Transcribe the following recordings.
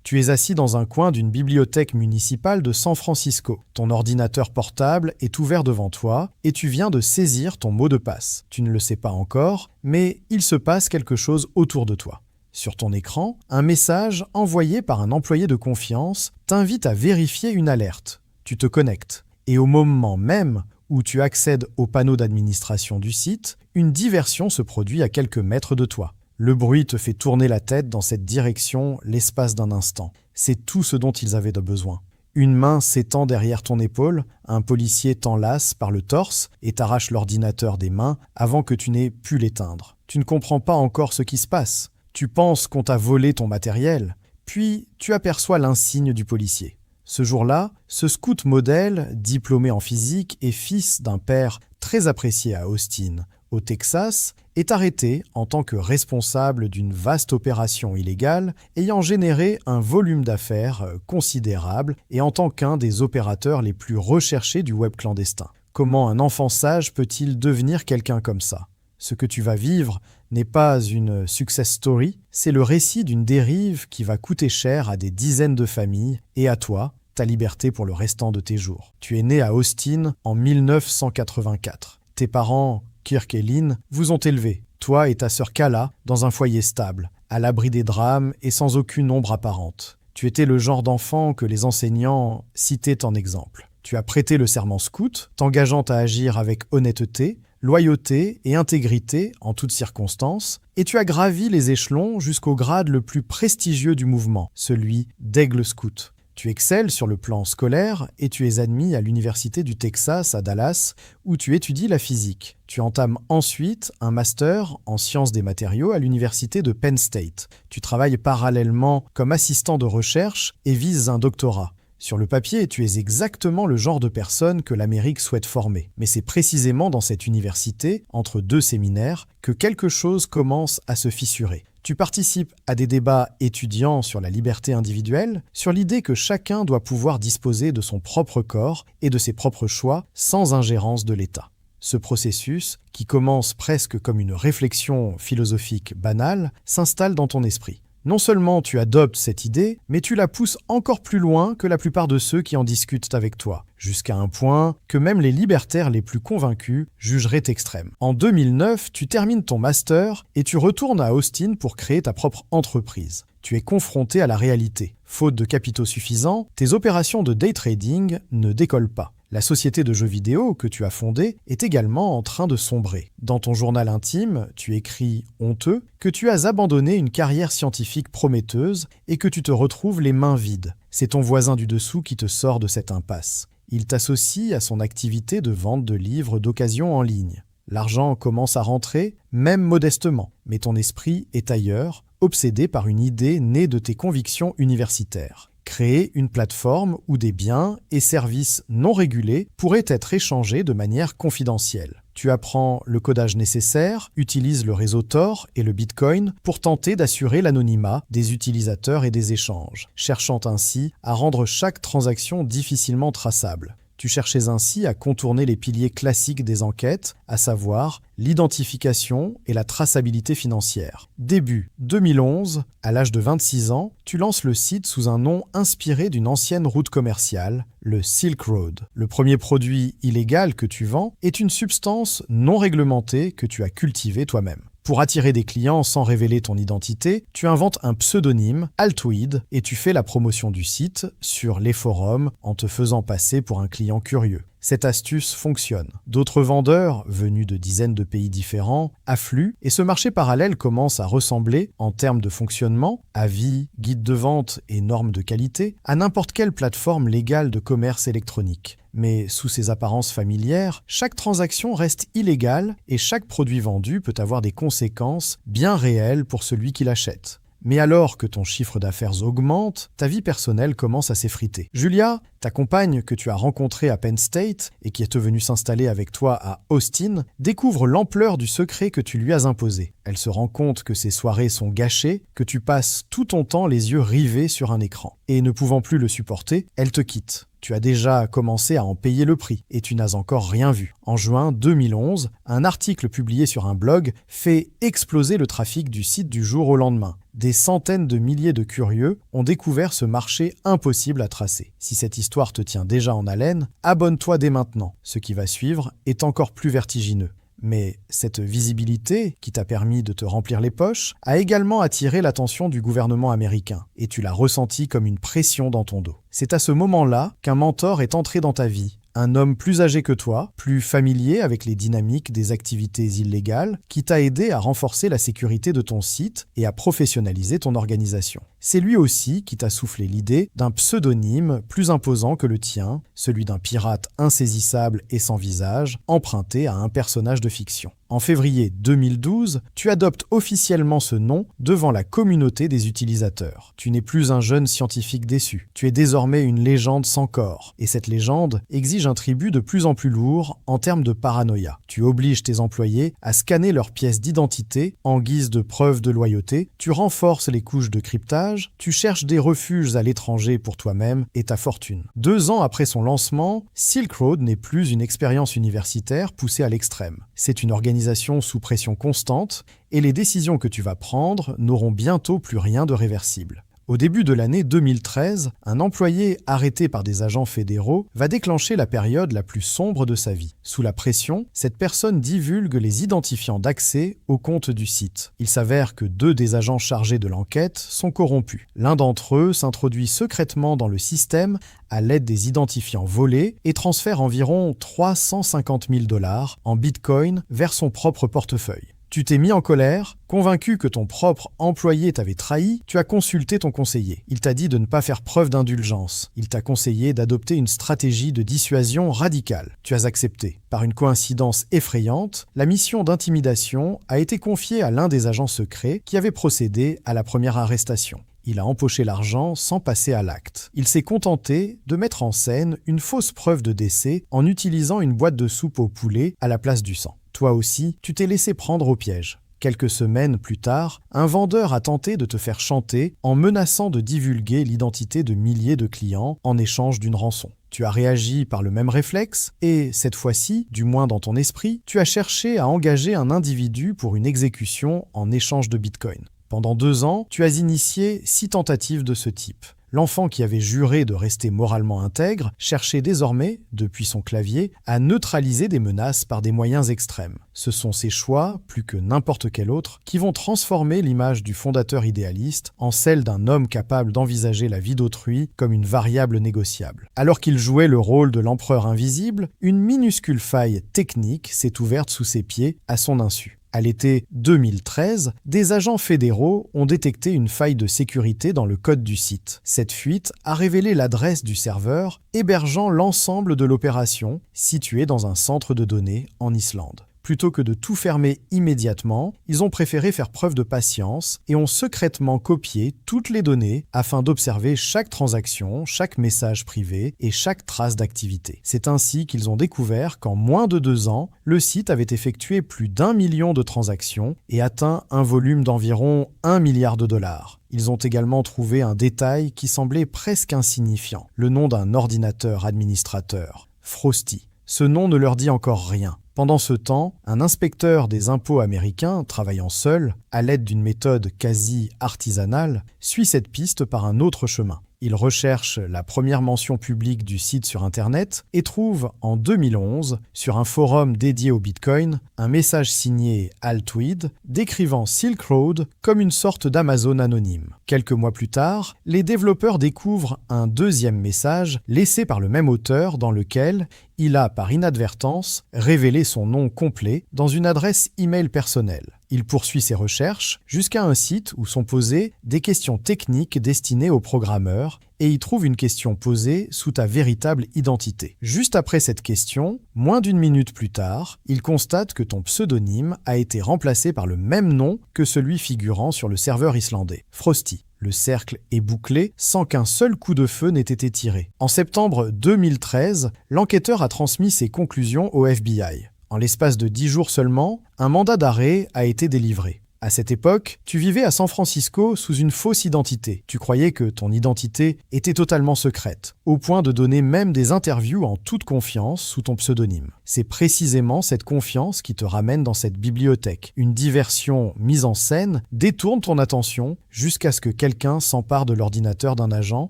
Tu es assis dans un coin d'une bibliothèque municipale de San Francisco. Ton ordinateur portable est ouvert devant toi et tu viens de saisir ton mot de passe. Tu ne le sais pas encore, mais il se passe quelque chose autour de toi. Sur ton écran, un message envoyé par un employé de confiance t'invite à vérifier une alerte. Tu te connectes. Et au moment même où tu accèdes au panneau d'administration du site, une diversion se produit à quelques mètres de toi. Le bruit te fait tourner la tête dans cette direction l'espace d'un instant. C'est tout ce dont ils avaient besoin. Une main s'étend derrière ton épaule, un policier t'enlace par le torse et t'arrache l'ordinateur des mains avant que tu n'aies pu l'éteindre. Tu ne comprends pas encore ce qui se passe. Tu penses qu'on t'a volé ton matériel, puis tu aperçois l'insigne du policier. Ce jour-là, ce scout modèle, diplômé en physique et fils d'un père très apprécié à Austin, au Texas, est arrêté en tant que responsable d'une vaste opération illégale ayant généré un volume d'affaires considérable et en tant qu'un des opérateurs les plus recherchés du web clandestin. Comment un enfant sage peut-il devenir quelqu'un comme ça ? Ce que tu vas vivre n'est pas une success story, c'est le récit d'une dérive qui va coûter cher à des dizaines de familles et à toi, ta liberté pour le restant de tes jours. Tu es né à Austin en 1984. Tes parents, Kirk et Lynn, vous ont élevé, toi et ta sœur Kala, dans un foyer stable, à l'abri des drames et sans aucune ombre apparente. Tu étais le genre d'enfant que les enseignants citaient en exemple. Tu as prêté le serment scout, t'engageant à agir avec honnêteté, loyauté et intégrité en toutes circonstances, et tu as gravi les échelons jusqu'au grade le plus prestigieux du mouvement, celui d'aigle scout. Tu excelles sur le plan scolaire et tu es admis à l'Université du Texas à Dallas où tu étudies la physique. Tu entames ensuite un master en sciences des matériaux à l'Université de Penn State. Tu travailles parallèlement comme assistant de recherche et vises un doctorat. Sur le papier, tu es exactement le genre de personne que l'Amérique souhaite former. Mais c'est précisément dans cette université, entre deux séminaires, que quelque chose commence à se fissurer. Tu participes à des débats étudiants sur la liberté individuelle, sur l'idée que chacun doit pouvoir disposer de son propre corps et de ses propres choix sans ingérence de l'État. Ce processus, qui commence presque comme une réflexion philosophique banale, s'installe dans ton esprit. Non seulement tu adoptes cette idée, mais tu la pousses encore plus loin que la plupart de ceux qui en discutent avec toi, jusqu'à un point que même les libertaires les plus convaincus jugeraient extrême. En 2009, tu termines ton master et tu retournes à Austin pour créer ta propre entreprise. Tu es confronté à la réalité. Faute de capitaux suffisants, tes opérations de day trading ne décollent pas. La société de jeux vidéo que tu as fondée est également en train de sombrer. Dans ton journal intime, tu écris, honteux, que tu as abandonné une carrière scientifique prometteuse et que tu te retrouves les mains vides. C'est ton voisin du dessous qui te sort de cette impasse. Il t'associe à son activité de vente de livres d'occasion en ligne. L'argent commence à rentrer, même modestement, mais ton esprit est ailleurs, obsédé par une idée née de tes convictions universitaires. Créer une plateforme où des biens et services non régulés pourraient être échangés de manière confidentielle. Tu apprends le codage nécessaire, utilises le réseau Tor et le Bitcoin pour tenter d'assurer l'anonymat des utilisateurs et des échanges, cherchant ainsi à rendre chaque transaction difficilement traçable. Tu cherchais ainsi à contourner les piliers classiques des enquêtes, à savoir l'identification et la traçabilité financière. Début 2011, à l'âge de 26 ans, tu lances le site sous un nom inspiré d'une ancienne route commerciale, le Silk Road. Le premier produit illégal que tu vends est une substance non réglementée que tu as cultivée toi-même. Pour attirer des clients sans révéler ton identité, tu inventes un pseudonyme, Altoid, et tu fais la promotion du site sur les forums en te faisant passer pour un client curieux. Cette astuce fonctionne. D'autres vendeurs, venus de dizaines de pays différents, affluent et ce marché parallèle commence à ressembler, en termes de fonctionnement, avis, guides de vente et normes de qualité, à n'importe quelle plateforme légale de commerce électronique. Mais sous ces apparences familières, chaque transaction reste illégale et chaque produit vendu peut avoir des conséquences bien réelles pour celui qui l'achète. Mais alors que ton chiffre d'affaires augmente, ta vie personnelle commence à s'effriter. Julia, ta compagne que tu as rencontrée à Penn State et qui est venue s'installer avec toi à Austin, découvre l'ampleur du secret que tu lui as imposé. Elle se rend compte que ses soirées sont gâchées, que tu passes tout ton temps les yeux rivés sur un écran. Et ne pouvant plus le supporter, elle te quitte. Tu as déjà commencé à en payer le prix et tu n'as encore rien vu. En juin 2011, un article publié sur un blog fait exploser le trafic du site du jour au lendemain. Des centaines de milliers de curieux ont découvert ce marché impossible à tracer. Si cette histoire te tient déjà en haleine, abonne-toi dès maintenant. Ce qui va suivre est encore plus vertigineux. Mais cette visibilité, qui t'a permis de te remplir les poches, a également attiré l'attention du gouvernement américain, et tu l'as ressenti comme une pression dans ton dos. C'est à ce moment-là qu'un mentor est entré dans ta vie. Un homme plus âgé que toi, plus familier avec les dynamiques des activités illégales, qui t'a aidé à renforcer la sécurité de ton site et à professionnaliser ton organisation. C'est lui aussi qui t'a soufflé l'idée d'un pseudonyme plus imposant que le tien, celui d'un pirate insaisissable et sans visage, emprunté à un personnage de fiction. En février 2012, tu adoptes officiellement ce nom devant la communauté des utilisateurs. Tu n'es plus un jeune scientifique déçu. Tu es désormais une légende sans corps. Et cette légende exige un tribut de plus en plus lourd en termes de paranoïa. Tu obliges tes employés à scanner leurs pièces d'identité en guise de preuve de loyauté. Tu renforces les couches de cryptage. Tu cherches des refuges à l'étranger pour toi-même et ta fortune. 2 ans après son lancement, Silk Road n'est plus une expérience universitaire poussée à l'extrême. C'est une organisation sous pression constante et les décisions que tu vas prendre n'auront bientôt plus rien de réversible. Au début de l'année 2013, un employé arrêté par des agents fédéraux va déclencher la période la plus sombre de sa vie. Sous la pression, cette personne divulgue les identifiants d'accès au compte du site. Il s'avère que 2 des agents chargés de l'enquête sont corrompus. L'un d'entre eux s'introduit secrètement dans le système à l'aide des identifiants volés et transfère environ 350 000 $ en bitcoin vers son propre portefeuille. Tu t'es mis en colère, convaincu que ton propre employé t'avait trahi, tu as consulté ton conseiller. Il t'a dit de ne pas faire preuve d'indulgence. Il t'a conseillé d'adopter une stratégie de dissuasion radicale. Tu as accepté. Par une coïncidence effrayante, la mission d'intimidation a été confiée à l'un des agents secrets qui avait procédé à la première arrestation. Il a empoché l'argent sans passer à l'acte. Il s'est contenté de mettre en scène une fausse preuve de décès en utilisant une boîte de soupe au poulet à la place du sang. Toi aussi, tu t'es laissé prendre au piège. Quelques semaines plus tard, un vendeur a tenté de te faire chanter en menaçant de divulguer l'identité de milliers de clients en échange d'une rançon. Tu as réagi par le même réflexe et, cette fois-ci, du moins dans ton esprit, tu as cherché à engager un individu pour une exécution en échange de Bitcoin. Pendant 2 ans, tu as initié 6 tentatives de ce type. L'enfant qui avait juré de rester moralement intègre cherchait désormais, depuis son clavier, à neutraliser des menaces par des moyens extrêmes. Ce sont ces choix, plus que n'importe quel autre, qui vont transformer l'image du fondateur idéaliste en celle d'un homme capable d'envisager la vie d'autrui comme une variable négociable. Alors qu'il jouait le rôle de l'empereur invisible, une minuscule faille technique s'est ouverte sous ses pieds à son insu. À l'été 2013, des agents fédéraux ont détecté une faille de sécurité dans le code du site. Cette fuite a révélé l'adresse du serveur hébergeant l'ensemble de l'opération, situé dans un centre de données en Islande. Plutôt que de tout fermer immédiatement, ils ont préféré faire preuve de patience et ont secrètement copié toutes les données afin d'observer chaque transaction, chaque message privé et chaque trace d'activité. C'est ainsi qu'ils ont découvert qu'en moins de 2 ans, le site avait effectué plus d'1 million de transactions et atteint un volume d'environ 1 milliard de $. Ils ont également trouvé un détail qui semblait presque insignifiant, le nom d'un ordinateur administrateur, Frosty. Ce nom ne leur dit encore rien. Pendant ce temps, un inspecteur des impôts américain, travaillant seul, à l'aide d'une méthode quasi artisanale, suit cette piste par un autre chemin. Il recherche la première mention publique du site sur Internet et trouve en 2011, sur un forum dédié au Bitcoin, un message signé Altweed décrivant Silk Road comme une sorte d'Amazon anonyme. Quelques mois plus tard, les développeurs découvrent un 2e message laissé par le même auteur dans lequel il a, par inadvertance, révélé son nom complet dans une adresse email personnelle. Il poursuit ses recherches jusqu'à un site où sont posées des questions techniques destinées aux programmeurs et y trouve une question posée sous ta véritable identité. Juste après cette question, moins d'1 minute plus tard, il constate que ton pseudonyme a été remplacé par le même nom que celui figurant sur le serveur islandais, Frosty. Le cercle est bouclé sans qu'un seul coup de feu n'ait été tiré. En septembre 2013, l'enquêteur a transmis ses conclusions au FBI. En l'espace de 10 jours seulement, un mandat d'arrêt a été délivré. À cette époque, tu vivais à San Francisco sous une fausse identité. Tu croyais que ton identité était totalement secrète, au point de donner même des interviews en toute confiance sous ton pseudonyme. C'est précisément cette confiance qui te ramène dans cette bibliothèque. Une diversion mise en scène détourne ton attention jusqu'à ce que quelqu'un s'empare de l'ordinateur d'un agent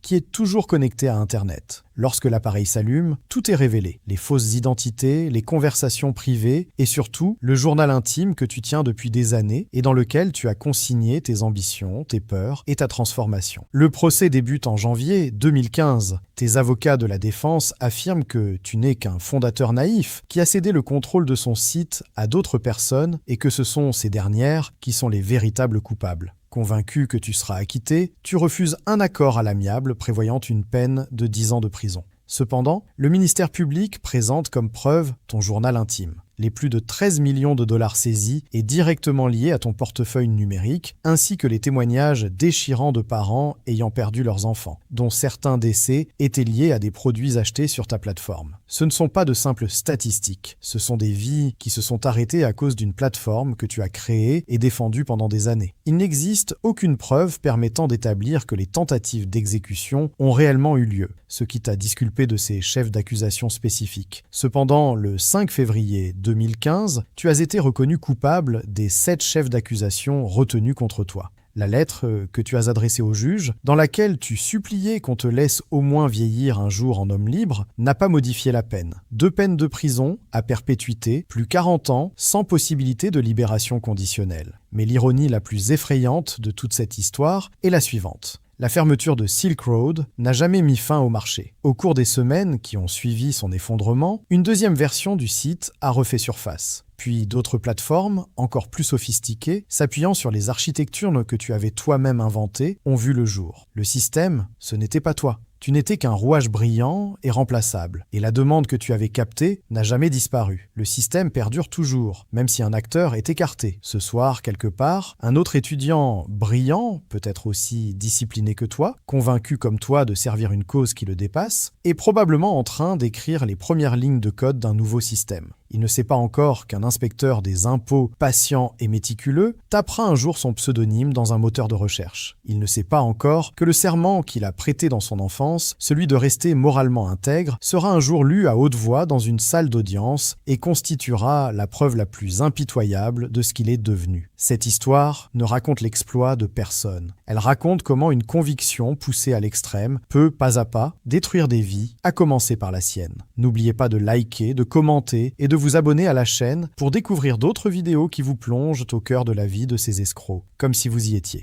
qui est toujours connecté à Internet. Lorsque l'appareil s'allume, tout est révélé. Les fausses identités, les conversations privées et surtout le journal intime que tu tiens depuis des années et dans lequel tu as consigné tes ambitions, tes peurs et ta transformation. Le procès débute en janvier 2015. Tes avocats de la défense affirment que tu n'es qu'un fondateur naïf qui a cédé le contrôle de son site à d'autres personnes et que ce sont ces dernières qui sont les véritables coupables. Convaincu que tu seras acquitté, tu refuses un accord à l'amiable prévoyant une peine de 10 ans de prison. Cependant, le ministère public présente comme preuve ton journal intime. Les plus de 13 millions de dollars saisis est directement lié à ton portefeuille numérique, ainsi que les témoignages déchirants de parents ayant perdu leurs enfants, dont certains décès étaient liés à des produits achetés sur ta plateforme. Ce ne sont pas de simples statistiques, ce sont des vies qui se sont arrêtées à cause d'une plateforme que tu as créée et défendue pendant des années. Il n'existe aucune preuve permettant d'établir que les tentatives d'exécution ont réellement eu lieu, ce qui t'a disculpé de ces chefs d'accusation spécifiques. Cependant, le 5 février 2015, tu as été reconnu coupable des 7 chefs d'accusation retenus contre toi. La lettre que tu as adressée au juge, dans laquelle tu suppliais qu'on te laisse au moins vieillir un jour en homme libre, n'a pas modifié la peine. 2 peines de prison à perpétuité, plus 40 ans, sans possibilité de libération conditionnelle. Mais l'ironie la plus effrayante de toute cette histoire est la suivante. La fermeture de Silk Road n'a jamais mis fin au marché. Au cours des semaines qui ont suivi son effondrement, une deuxième version du site a refait surface. Puis d'autres plateformes, encore plus sophistiquées, s'appuyant sur les architectures que tu avais toi-même inventées, ont vu le jour. Le système, ce n'était pas toi. Tu n'étais qu'un rouage brillant et remplaçable, et la demande que tu avais captée n'a jamais disparu. Le système perdure toujours, même si un acteur est écarté. Ce soir, quelque part, un autre étudiant brillant, peut-être aussi discipliné que toi, convaincu comme toi de servir une cause qui le dépasse, est probablement en train d'écrire les premières lignes de code d'un nouveau système. Il ne sait pas encore qu'un inspecteur des impôts patient et méticuleux tapera un jour son pseudonyme dans un moteur de recherche. Il ne sait pas encore que le serment qu'il a prêté dans son enfance, celui de rester moralement intègre, sera un jour lu à haute voix dans une salle d'audience et constituera la preuve la plus impitoyable de ce qu'il est devenu. Cette histoire ne raconte l'exploit de personne. Elle raconte comment une conviction poussée à l'extrême peut, pas à pas, détruire des vies, à commencer par la sienne. N'oubliez pas de liker, de commenter et de vous abonner à la chaîne pour découvrir d'autres vidéos qui vous plongent au cœur de la vie de ces escrocs, comme si vous y étiez.